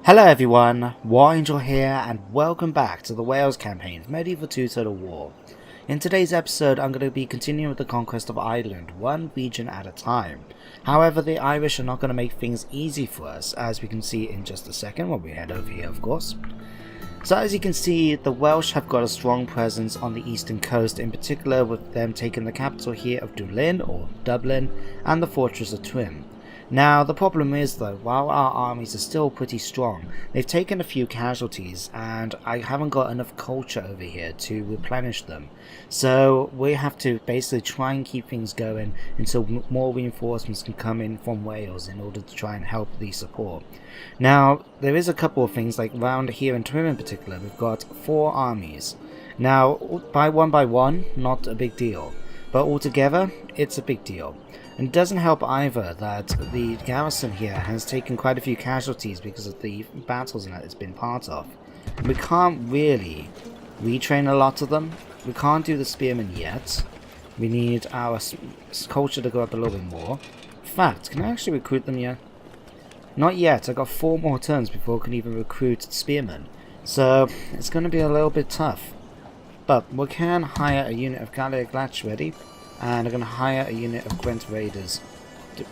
Hello everyone, War Angel here and welcome back to the Wales campaign of Medieval 2 Total War. In today's episode I'm going to be continuing with the conquest of Ireland, one region at a time. However, the Irish are not going to make things easy for us, as we can see in just a second when we head over here of course. So as you can see, the Welsh have got a strong presence on the eastern coast, in particular with them taking the capital here of Dublin and the fortress of Twym. Now the problem is though, while our armies are still pretty strong, they've taken a few casualties and I haven't got enough culture over here to replenish them. So we have to basically try and keep things going until more reinforcements can come in from Wales in order to try and help the support. Now there is a couple of things, like around here in Twym in particular, we've got 4 armies. Now by one, not a big deal, but altogether it's a big deal. And it doesn't help either that the garrison here has taken quite a few casualties because of the battles that it's been part of. And we can't really retrain a lot of them. We can't do the spearmen yet. We need our culture to go up a little bit more. In fact, can I actually recruit them yet? Not yet. I got 4 more turns before I can even recruit spearmen. So it's going to be a little bit tough. But we can hire a unit of Gaelic Latch ready. And I'm going to hire a unit of Gwent Raiders.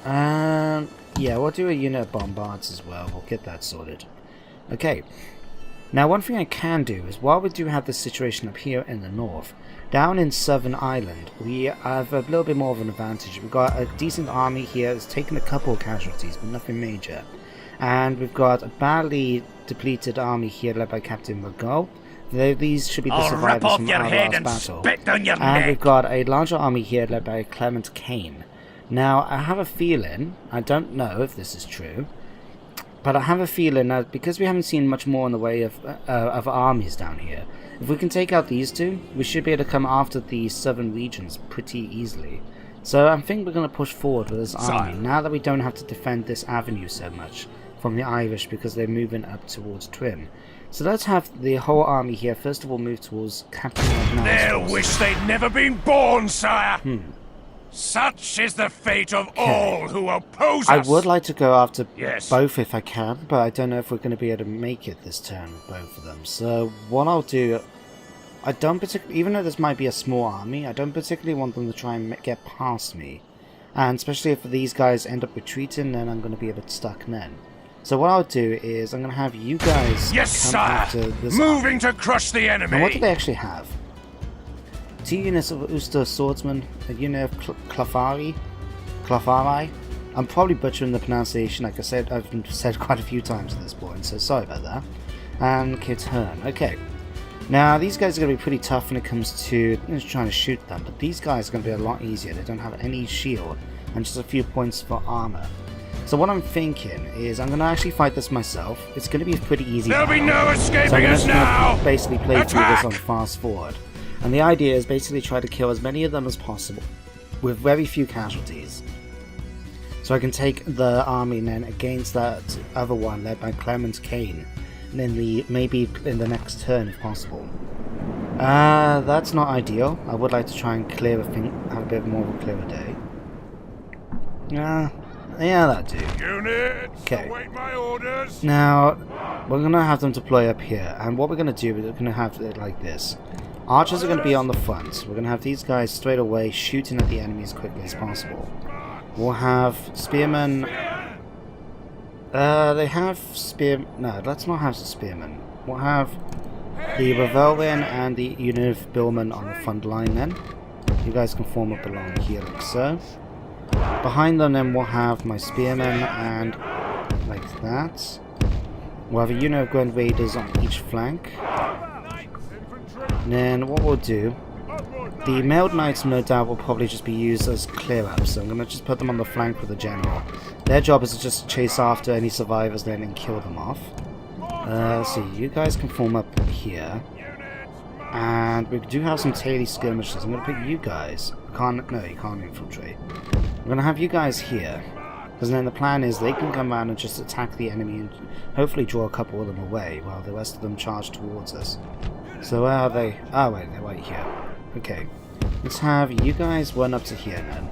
Yeah, we'll do a unit of Bombards as well. We'll get that sorted. Okay. Now, one thing I can do is, while we do have this situation up here in the north, down in Southern Ireland, we have a little bit more of an advantage. We've got a decent army here. It's taken a couple of casualties, but nothing major. And we've got a badly depleted army here led by Captain Regal. These should be the survivors from our last battle. And we've got a larger army here led by Clement Kane. Now, I have a feeling, I don't know if this is true, but I have a feeling that because we haven't seen much more in the way of armies down here, if we can take out these two, we should be able to come after the southern regions pretty easily. So I think we're going to push forward with this army, now that we don't have to defend this avenue so much from the Irish because they're moving up towards Twym. So let's have the whole army here first of all move towards Captain McNally's They'll wish they'd never been born, sire! Such is the fate of all who oppose us! I would like to go after both if I can, but I don't know if we're going to be able to make it this turn with both of them. So what I'll do, I don't particularly, even though this might be a small army, I don't particularly want them to try and get past me. And especially if these guys end up retreating, then I'm going to be a bit stuck then. So what I'll do is I'm going to have you guys come after this moving army. to crush the enemy. Now what do they actually have? 2 units of Ulster swordsmen, a unit of Clafari. I'm probably butchering the pronunciation, like I said, I've said quite a few times at this point, so sorry about that. And Kitturn. Okay. Now these guys are going to be pretty tough when it comes to trying to shoot them, but these guys are going to be a lot easier. They don't have any shield and just a few points for armor. So what I'm thinking is I'm going to actually fight this myself. It's going to be a pretty easy There'll be no escaping so I'm us now! Basically play through this on fast forward. And the idea is basically try to kill as many of them as possible with very few casualties. So I can take the army then against that other one led by Clement Kane. And then maybe in the next turn if possible. That's not ideal. I would like to try and clear have a bit more of a clearer day. Yeah, that do. Units, okay. await my orders. Now, we're going to have them deploy up here. And what we're going to do is we're going to have it like this. Archers are going to be on the front. We're going to have these guys straight away shooting at the enemy as quickly as possible. We'll have spearmen. They have spear. No, let's not have the spearmen. We'll have the Revelwin and the unit of Billmen on the front line then. You guys can form up along here like so. Behind them then we'll have my spearmen and like that. We'll have a unit of Gwent Raiders on each flank. And then what we'll do, the mailed knights no doubt will probably just be used as clear-ups, so I'm going to just put them on the flank with the general. Their job is to just chase after any survivors then and kill them off. Let's see, you guys can form up here. And we do have some daily skirmishes. I'm going to put you guys. No, you can't infiltrate. I'm going to have you guys here. Because then the plan is they can come around and just attack the enemy and hopefully draw a couple of them away while the rest of them charge towards us. So where are they? Oh wait, they're right here. Okay. Let's have you guys run up to here then.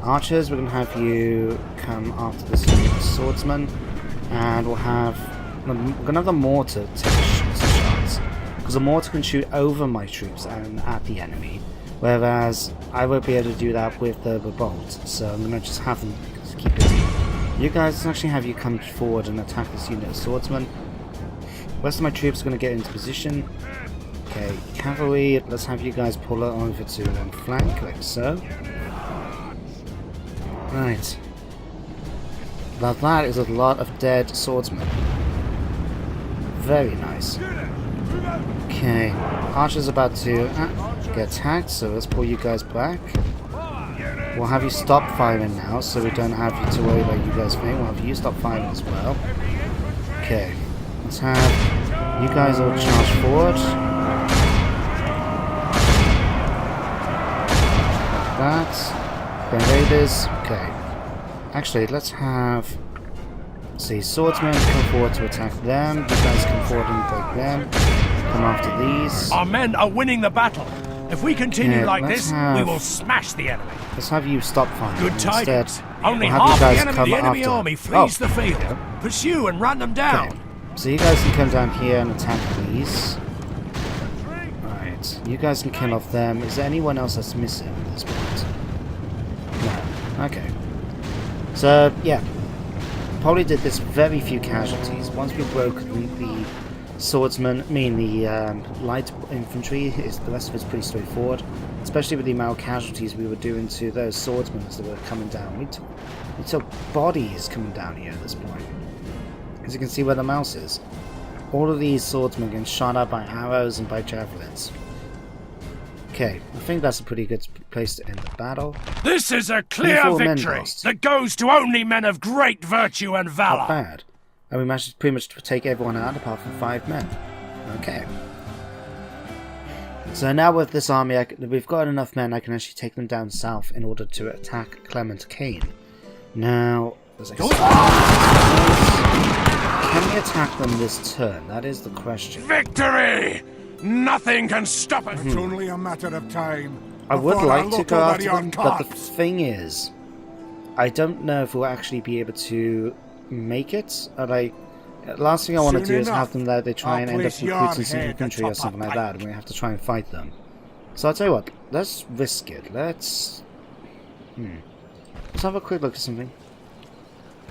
Archers, we're going to have you come after this unit of swordsmen. And we'll have gonna have the mortar take some shots, because the mortar can shoot over my troops and at the enemy, whereas I won't be able to do that with the bolt. So I'm gonna just have them keep it. You guys, let's actually have you come forward and attack this unit of swordsmen. The rest of my troops are gonna get into position. Okay, cavalry, let's have you guys pull it over to one flank, like so. Right. Now that is a lot of dead swordsmen. Very nice. Okay, Archer's about to get attacked, so let's pull you guys back. We'll have you stop firing now, so we don't have you to worry about you guys fighting. We'll have you stop firing as well. Okay, let's have you guys all charge forward. Like that. Grenadiers. Okay. Actually, let's have... see, swordsmen come forward to attack them. You guys come forward and break them. Come after these. Our men are winning the battle. If we continue like this, we will smash the enemy. Let's have you stop fighting. Good tidings. Only we'll half the enemy army flees the field. Yeah. Pursue and run them down. Okay. So you guys can come down here and attack these. Right. You guys can kill off them. Is there anyone else that's missing at this point? No. Okay. So, yeah. Probably did this very few casualties. Once we broke the swordsmen, the light infantry, the rest of it's pretty straightforward. Especially with the amount of casualties we were doing to those swordsmen as they were coming down. We took bodies coming down here at this point. As you can see where the mouse is. All of these swordsmen getting shot at by arrows and by javelins. Okay, I think that's a pretty good place to end the battle. This is a clear victory that goes to only men of great virtue and valor. Not bad. And we managed to pretty much take everyone out apart from 5 men. Okay. So now with this army, we've got enough men I can actually take them down south in order to attack Clement Kane. Now, can we attack them this turn? That is the question. Victory! Nothing can stop it. It's only a matter of time. I would like to go after them, but the thing is, I don't know if we'll actually be able to make it. Last thing I want to do is have them there, they try and end up recruiting some infantry or something like that, and we have to try and fight them. So I'll tell you what, let's risk it. Let's have a quick look at something.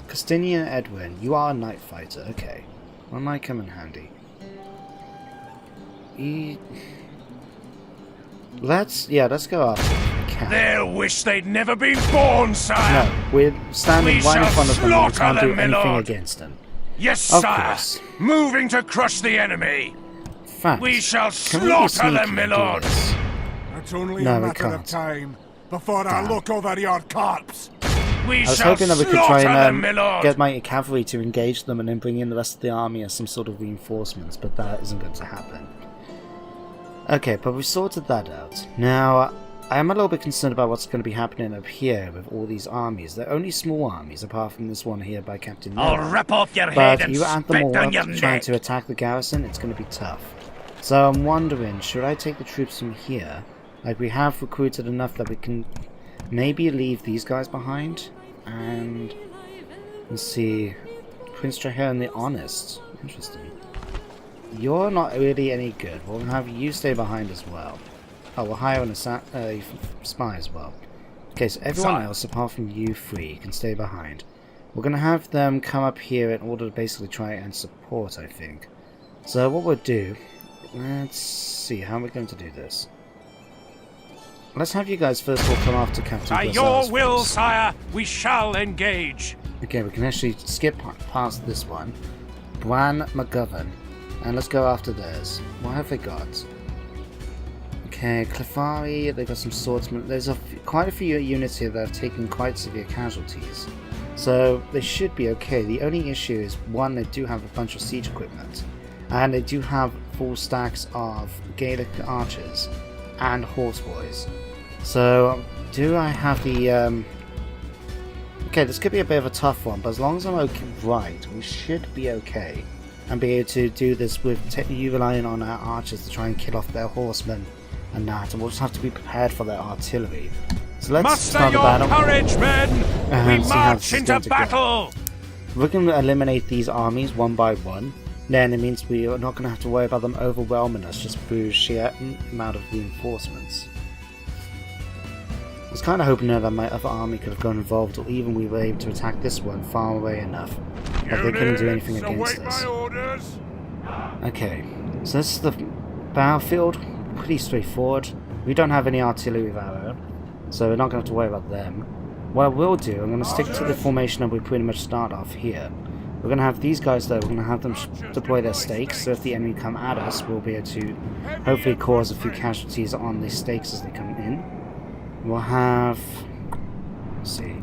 Castinia Edwin, you are a night fighter, okay. One might come in handy. Let's go after them. They'll wish they'd never been born, sire. No, we're standing right in front of them and we can't do anything against them. Yes, sire. Moving to crush the enemy. Fact. We shall slaughter them, my lord. It's only a matter of time before I look over your corpse. I was hoping that we could try and them, get my cavalry to engage them and then bring in the rest of the army as some sort of reinforcements, but that isn't going to happen. Okay, but we've sorted that out. Now, I am a little bit concerned about what's going to be happening up here with all these armies. They're only small armies, apart from this one here by Captain Miller. I'll rip off your head but and you add them all spit on up your trying neck. to attack the garrison, it's going to be tough. So I'm wondering, should I take the troops from here? Like, we have recruited enough that we can maybe leave these guys behind? And let's see, Prince Traheron the Honest. Interesting. You're not really any good. We'll have you stay behind as well. Oh, we'll hire a spy as well. Okay, so everyone else apart from you 3 can stay behind. We're going to have them come up here in order to basically try and support, I think. So what we'll do, let's see, how are we going to do this? Let's have you guys first of all come after Captain By your will, sire, we shall engage. Okay, we can actually skip past this one. Bran McGovern. And let's go after theirs. What have they got? Okay, Clefari, they've got some swordsmen. There's quite a few units here that have taken quite severe casualties. So they should be okay. The only issue is, one, they do have a bunch of siege equipment. And they do have full stacks of Gaelic archers and horseboys. So, do I have the... Okay, this could be a bit of a tough one, but as long as I'm right, we should be okay. And be able to do this with you relying on our archers to try and kill off their horsemen and that. And we'll just have to be prepared for their artillery. So let's start the battle. Courage, men! We march into battle! We're going to eliminate these armies one by one. then it means we are not going to have to worry about them overwhelming us just through sheer amount of reinforcements. I was kind of hoping that my other army could have gone involved, or even we were able to attack this one far away enough that they couldn't do anything against us. Okay, so this is the battlefield. Pretty straightforward. We don't have any artillery of our own, so we're not going to have to worry about them. What I will do, I'm going to stick to the formation that we pretty much start off here. We're going to have these guys though, we're going to have them deploy their stakes, so if the enemy come at us, we'll be able to hopefully cause a few casualties on the stakes as they come in. We'll have... let's see.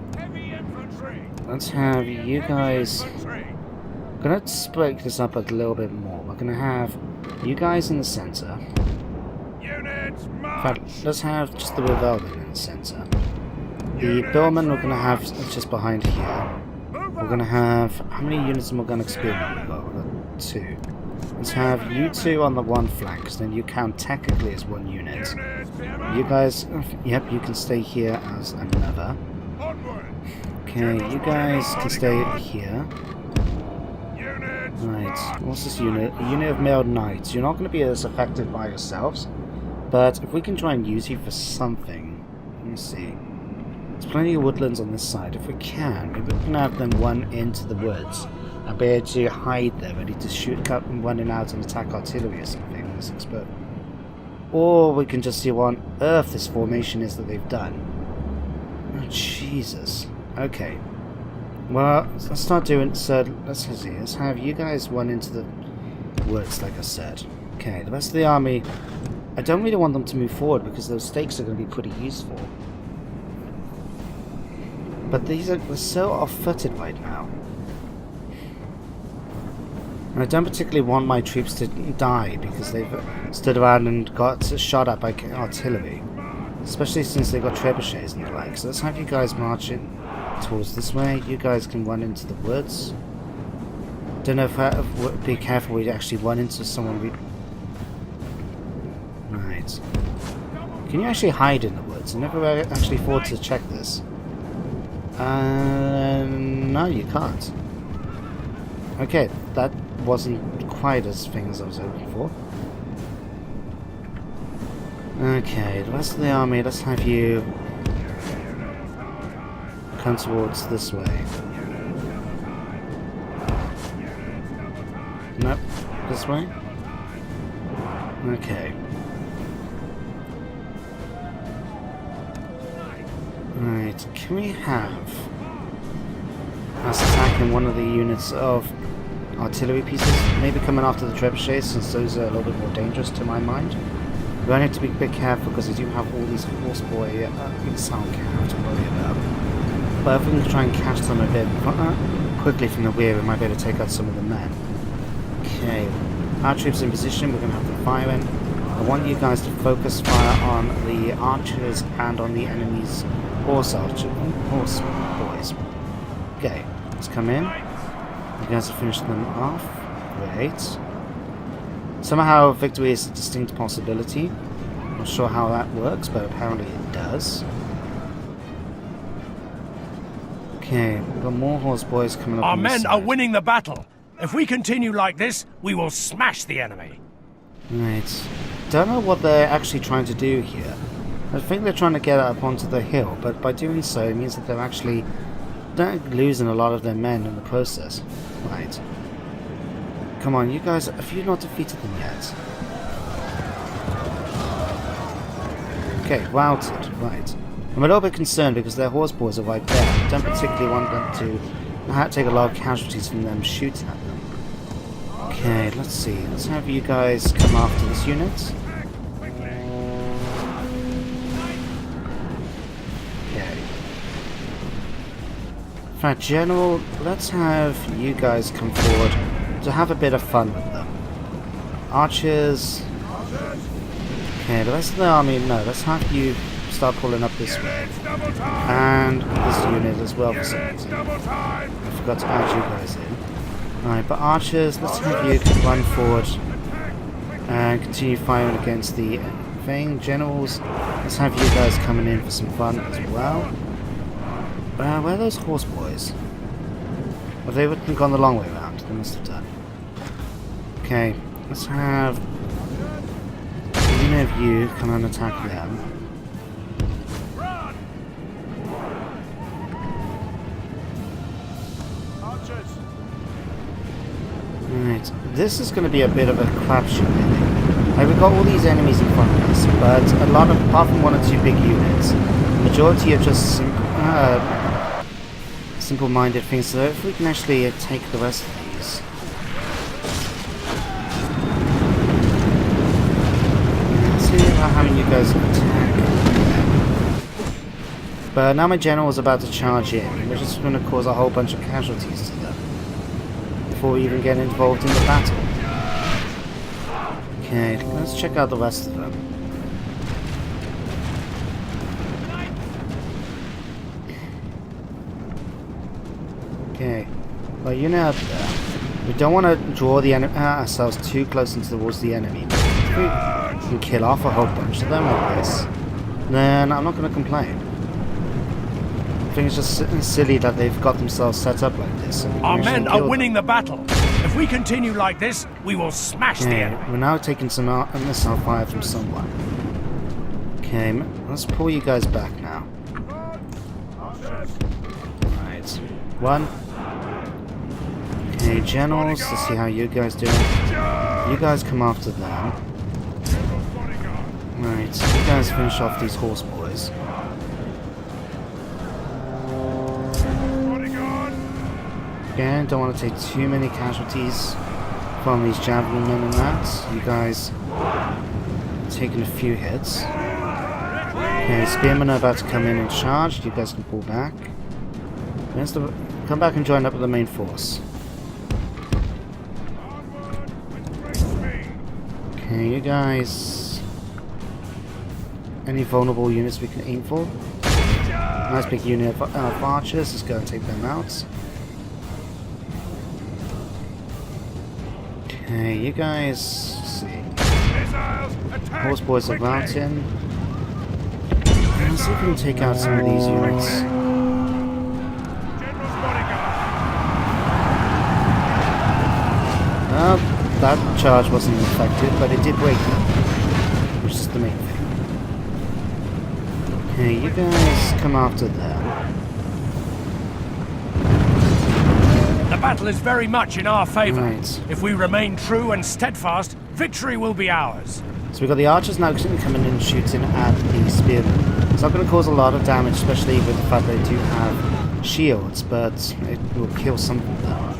Let's have you guys... I'm going to break this up a little bit more. We're going to have you guys in the center. In fact, let's have just the Rebellion in the center. The Billmen we're going to have just behind here. We're going to have... how many units am I going to experiment with? We've got 2. Let's have you 2 on the one flank, because then you count technically as 1 unit. You guys... yep, you can stay here as another. Okay, you guys can stay here. Right, what's this unit? A unit of male knights. You're not going to be as effective by yourselves, but if we can try and use you for something... let me see. There's plenty of woodlands on this side. If we can, maybe we can have them run into the woods and be able to hide there, ready to shoot, cut and run in out and attack artillery or something when it's explode. Or we can just see what on earth this formation is that they've done. Oh, Jesus. Okay. Well, let's start doing... so, let's see. Let's have you guys run into the woods, like I said. Okay, the rest of the army... I don't really want them to move forward because those stakes are going to be pretty useful. But they're so off-footed right now. And I don't particularly want my troops to die because they've stood around and got shot at by artillery. Especially since they've got trebuchets and the like. So let's have you guys march in towards this way. You guys can run into the woods. Don't know if be careful we actually run into someone. Right. Can you actually hide in the woods? I never actually thought to check this. No, you can't. Okay, that wasn't quite as thing as I was hoping for. Okay, the rest of the army, let's have you come towards this way. Nope, this way? Okay. Right, can we have us attacking one of the units of artillery pieces? Maybe coming after the trebuchets, since those are a little bit more dangerous to my mind. We only have to be a bit careful because we do have all these horseboy missile cav to worry about. But if we can try and catch them a bit quickly from the rear, we might be able to take out some of the men. Okay, our troops in position, we're going to have them firing. I want you guys to focus fire on the archers and on the enemy's horse boys. Okay, let's come in. You guys have finished them off. Great. Somehow victory is a distinct possibility. Not sure how that works, but apparently it does. Okay, we've got more horse boys coming up. Our men are winning the battle. If we continue like this, we will smash the enemy. Right. Don't know what they're actually trying to do here. I think they're trying to get up onto the hill, but by doing so it means that they're actually losing a lot of their men in the process. Right. Come on, you guys, have you not defeated them yet? Okay, routed, right. I'm a little bit concerned because their horse boys are right there. I don't particularly want them to take a lot of casualties from them shooting at them. Okay, let's see. Let's have you guys come after this unit. Okay. In fact, General, let's have you guys come forward to have a bit of fun with them. Archers. Okay, the rest of the army, no, let's have you start pulling up this way. And this unit as well for some reason. I forgot to add you guys in. Alright, but archers, let's have you run forward and continue firing against the thing. Generals, let's have you guys coming in for some fun as well. Where are those horse boys? Have they gone the long way around? They must have done. Okay, let's have any of you come and attack them. Right, this is going to be a bit of a crapshoot, really. Like, we've got all these enemies in front of us, but a lot of, apart from 1 or 2 big units, the majority are just simple-minded things. So if we can actually take the rest of these. Let's see about having you guys attack. But now my general is about to charge in, which is going to cause a whole bunch of casualties to them before we even get involved in the battle. Okay, let's check out the rest of them. Okay, well, you know, we don't want to draw the ourselves too close towards the enemy. If we can kill off a whole bunch of them like this, then I'm not going to complain. I think it's just silly that they've got themselves set up like this. Our men are winning the battle. If we continue like this, we will smash the enemy. We're now taking some missile fire from someone. Okay, let's pull you guys back now. Right, 1. Okay, generals, let's see how you guys doing. You guys come after them. Right, you guys finish off these horse boys. Again, don't want to take too many casualties from these javelin men and that. You guys taking a few hits. Okay, spearmen are about to come in and charge. You guys can pull back. Come back and join up with the main force. Okay, you guys. Any vulnerable units we can aim for? Nice big unit of archers. Let's go and take them out. Okay, you guys, let's see. Horse boys are mountain. Let's see if we can take out some of these units. That charge wasn't effective, but it did break them, which is the main thing. Okay, you guys come after them. The battle is very much in our favour. Right. If we remain true and steadfast, victory will be ours. So we've got the archers now coming in and shooting at the spearmen. It's not going to cause a lot of damage, especially with the fact they do have shields, but it will kill some of them.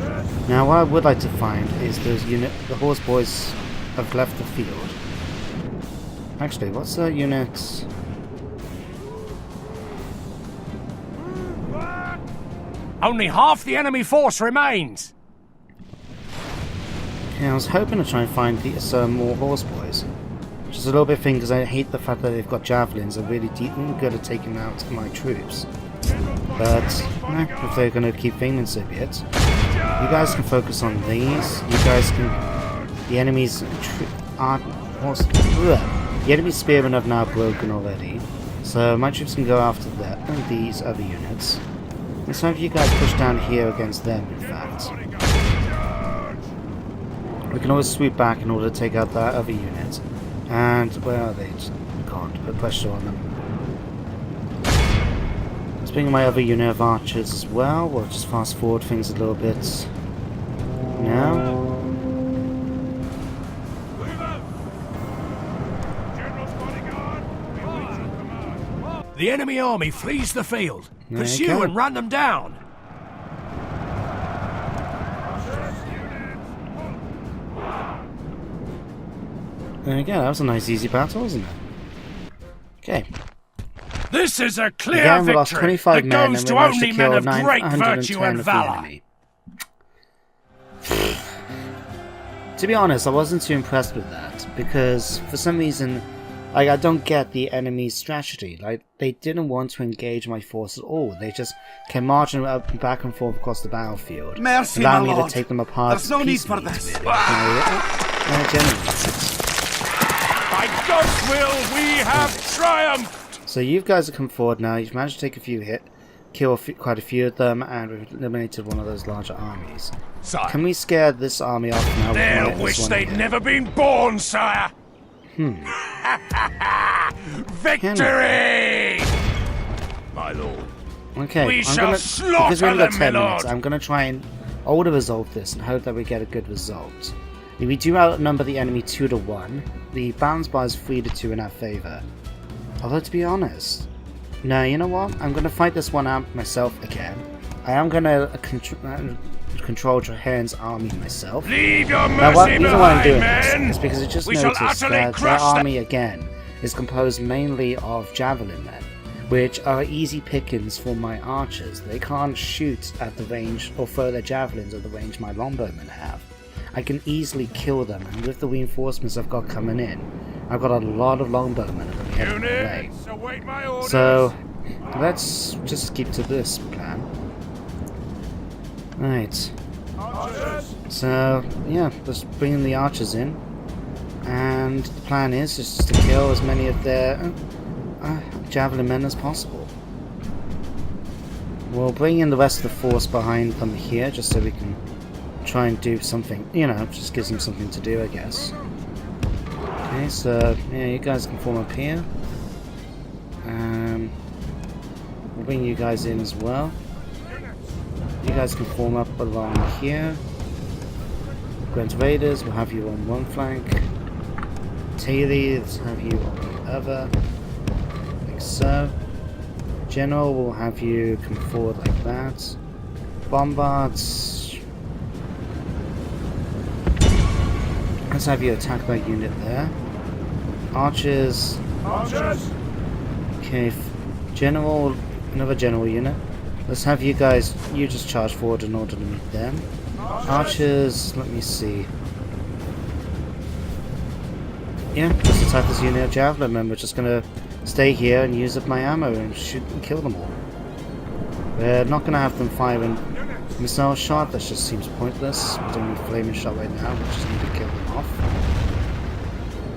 Now what I would like to find is the horse boys have left the field. Actually, what's the unit? Only half the enemy force remains. Okay, I was hoping to try and find some more horse boys. Which is a little bit thing because I hate the fact that they've got javelins. They're really good at taking out my troops. But if they're going to keep England so be it. You guys can focus on these. You guys can. The enemy's the enemy spearmen have now broken already, so my troops can go after these other units. And some of you guys push down here against them. In fact, we can always sweep back in order to take out that other unit. And where are they? Can't put pressure on them. Let's bring my other unit of archers as well. We'll just fast forward things a little bit. Now. The enemy army flees the field. Pursue and run them down. There you go. That was a nice easy battle, wasn't it? Okay. This is a clear Again, we victory lost 25 that men goes and to we managed only to men kill of great 910 virtue and of the valor. enemy. To be honest, I wasn't too impressed with that because for some reason, like, I don't get the enemy's strategy. Like, they didn't want to engage my force at all. They just came marching up back and forth across the battlefield, allowing me to take them apart. There's no need for this. By God's will, we have triumphed! So you guys have come forward now. You've managed to take a few kill quite a few of them, and we've eliminated one of those larger armies. Sire. Can we scare this army off now? They'll wish they'd never been born, sire! Victory! My lord. Okay, We I'm shall gonna, slaughter because we only got them, 10 my minutes, lord. I'm going to try and auto-resolve this and hope that we get a good result. If we do outnumber the enemy 2 to 1, the balance bar is 3 to 2 in our favour. Although, to be honest, no, you know what? I'm going to fight this one out myself again. I am going to control Trahaearn's army myself. Leave your Now, mercy the reason why I'm doing behind, this is men! because I just We shall noticed utterly that their crush them. army, again, is composed mainly of javelin men, which are easy pickings for my archers. They can't shoot at the range or throw their javelins at the range my longbowmen have. I can easily kill them, and with the reinforcements I've got coming in, I've got a lot of longbowmen that are heading my way. Units, await my orders. So, let's just keep to this plan. Right. So, yeah, let's bring the archers in. And the plan is just to kill as many of their javelin men as possible. We'll bring in the rest of the force behind them here, just so we can try and do something, you know, just gives them something to do, I guess. Okay, so, yeah, you guys can form up here. We'll bring you guys in as well. You guys can form up along here. Gwent Raiders, we'll have you on one flank. Taylor, let's have you on the other. Like so. General, we'll have you come forward like that. Bombards. Let's have you attack that unit there. Archers. Okay, General, another general unit. Let's have you guys, you just charge forward in order to meet them. Archers, let me see. Yeah, just attack this unit of javelin men. We're just gonna stay here and use up my ammo and shoot and kill them all. We're not gonna have them firing missile shot, that just seems pointless. We don't need flaming shot right now, we just need to kill them off.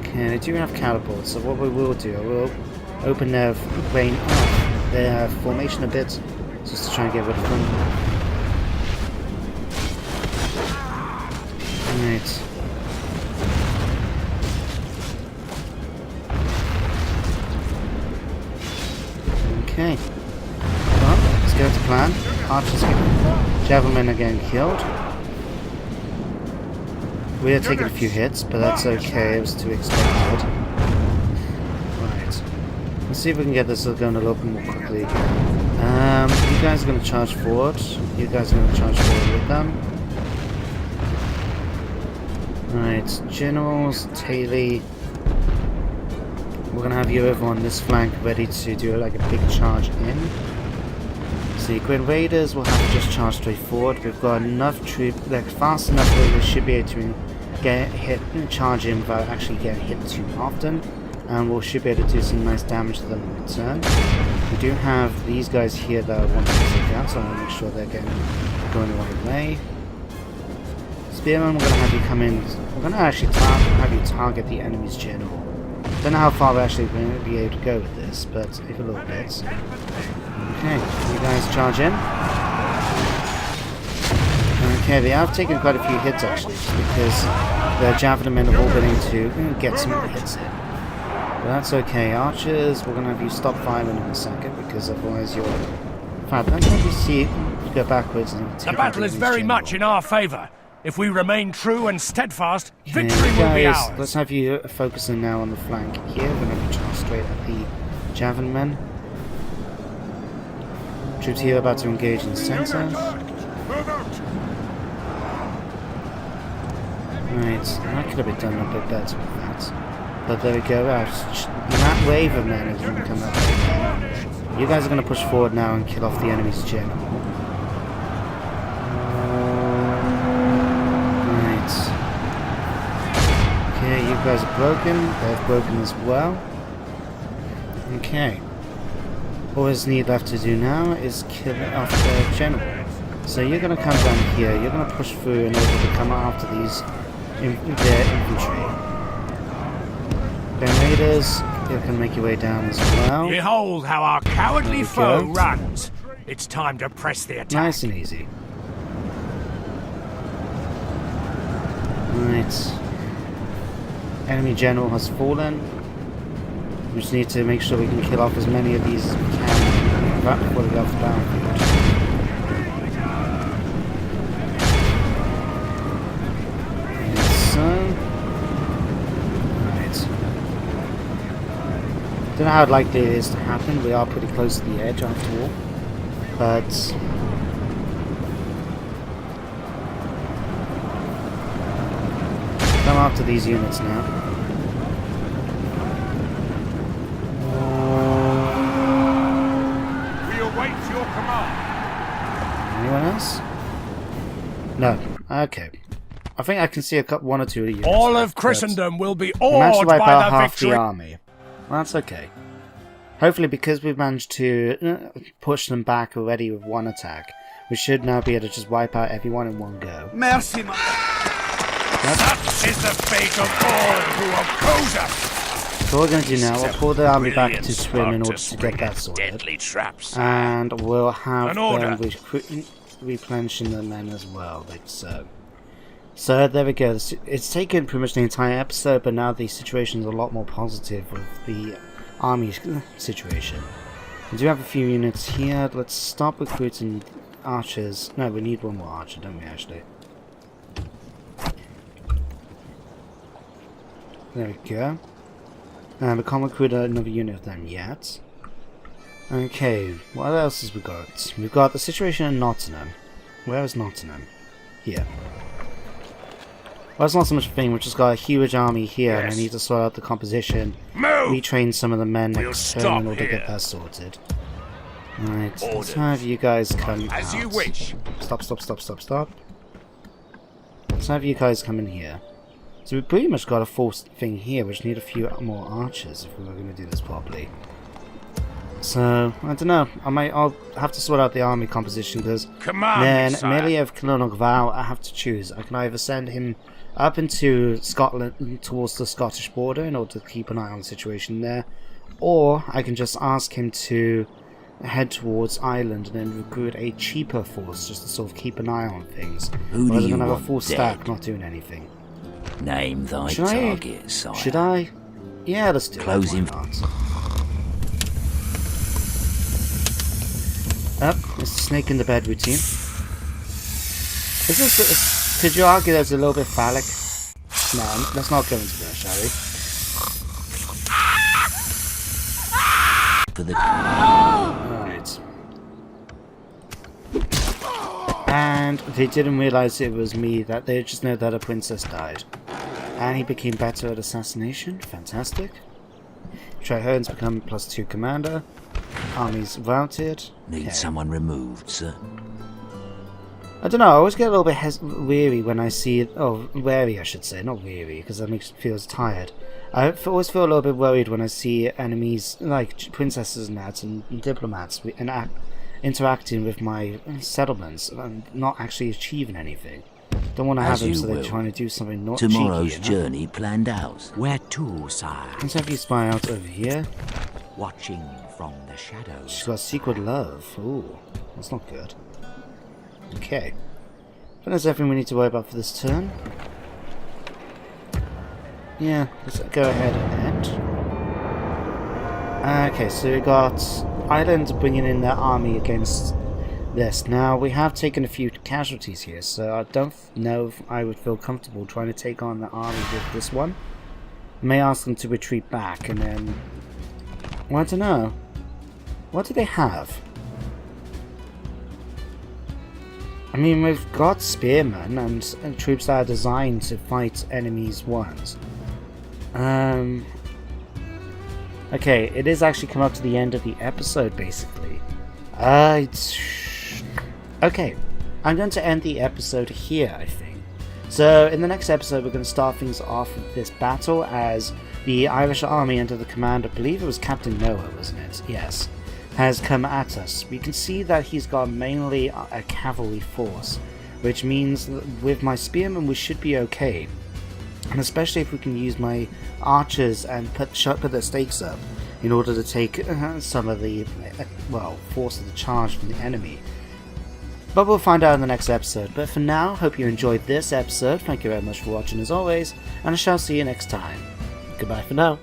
Okay, they do have catapults, so what we will do, I will open their range, their formation a bit, just to try and get rid of them. Alright. Okay. Well, let's go to plan. Archers get javelin are getting killed. We are taking a few hits, but that's okay, it was to be expected. Right. Let's see if we can get this going a little bit more quickly. You guys are going to charge forward. You guys are going to charge forward with them. Right, Generals, Taylor. We're going to have you over on this flank ready to do like a big charge in. So Gwent Raiders will have to just charge straight forward. We've got enough troops, like fast enough that we should be able to get hit, charge in without actually getting hit too often. And we should be able to do some nice damage to them in return. We do have these guys here that I want to take out, so I want to make sure they're going the right way. Spearman, we're going to have you come in. We're going to actually have you target the enemy's general. Don't know how far we're actually going to be able to go with this, but if a little bit. Okay, you guys charge in. Okay, they have taken quite a few hits actually, just because the javelin men have all been able to get some hits in. But that's okay. Archers, we're going to have you stop firing in a second, because otherwise you're... In fact, let's have you see, go backwards and take The battle is very much in our favour. If we remain true and steadfast, victory will be ours. Let's have you focusing now on the flank here. We're going to have you charge straight at the javelin men. Troops here about to engage in the centre. Right, that could have been done a bit better with that. But there we go. That wave of men is going to come up. You guys are going to push forward now and kill off the enemy's general. Okay, you guys are broken. They're broken as well. Okay. All there's need left to do now is kill off their general. So you're going to come down here. You're going to push through in order to come after these their infantry. Raiders, you can make your way down as well. Behold how our cowardly foe runs. It's time to press the attack. Nice and easy. Right. Enemy general has fallen. We just need to make sure we can kill off as many of these as we can right before they go off the battlefield. So, right. Don't know how likely it is to happen. We are pretty close to the edge after all, but come after these units now. We await your command. Anyone else? No. Okay. I think I can see one or two units. All of Christendom will be managed to awed wipe by out the half victory. the army. Well, that's okay. Hopefully, because we've managed to push them back already with one attack, we should now be able to just wipe out everyone in one go. Mercy, man. Such is the fate of all who oppose us. So what we're going to do now, we'll pull the army back to swim in order to get that sorted. Deadly traps. And we'll have An order. them replenishing the men as well, like so. So there we go. It's taken pretty much the entire episode, but now the situation is a lot more positive with the army situation. We do have a few units here. Let's stop recruiting archers. No, we need one more archer, don't we, actually? There we go. We can't recruit another unit of them yet. Okay, what else has we got? We've got the situation in Nottingham. Where is Nottingham? Here. Well, it's not so much a thing, we've just got a huge army here, and I need to sort out the composition, retrain some of the men next turn in order to get that sorted. Right, let's have you guys come As out. you wish. Stop. Let's have you guys come in here. So we've pretty much got a full thing here, we just need a few more archers if we were going to do this properly. So, I don't know, I'll have to sort out the army composition, because then merely of Colonel Gval, I have to choose. I can either send him up into Scotland, towards the Scottish border, in order to keep an eye on the situation there, or I can just ask him to head towards Ireland and then recruit a cheaper force, just to sort of keep an eye on things. Who do you than have a want full stack dead? not doing anything. Name thy Should target, sire. Should I? Yeah, let's do Close it. him. Why not? Up, it's the snake in the bed routine. Is this? Could you argue that's a little bit phallic? No, let's not go into that, shall we? For the Alright. And they didn't realize it was me, that they just know that a princess died. And he became better at assassination. Fantastic. Traherne's become +2 commander. Army's routed. need someone removed, sir. I don't know, I always get a little bit weary when I see wary I should say, not weary, because that makes me feel tired. I always feel a little bit worried when I see enemies, like princesses and that, and diplomats, interacting with my settlements, and not actually achieving anything. Don't want to have them so they're trying to do something not Tomorrow's cheeky, you know? journey planned out. Where to, sire? Let's have you spy out over here. Watching from the shadows. She's got secret love. Ooh, that's not good. Okay. I think that's everything we need to worry about for this turn. Yeah, let's go ahead and end. Okay, so we got Ireland bringing in their army against this. Now, we have taken a few casualties here, so I don't know if I would feel comfortable trying to take on the army with this one. I may ask them to retreat back, and then... well, I don't know. What do they have? I mean, we've got spearmen and troops that are designed to fight enemies once. Okay, it is actually come up to the end of the episode, basically. Okay, I'm going to end the episode here, I think. So, in the next episode, we're going to start things off with this battle as the Irish army under the command, I believe it was Captain Noah, wasn't it? Yes. Has come at us. We can see that he's got mainly a cavalry force, which means that with my spearmen we should be okay. And especially if we can use my archers and put the stakes up, in order to take some of the, force of the charge from the enemy. But we'll find out in the next episode. But for now, hope you enjoyed this episode. Thank you very much for watching as always, and I shall see you next time. Goodbye for now.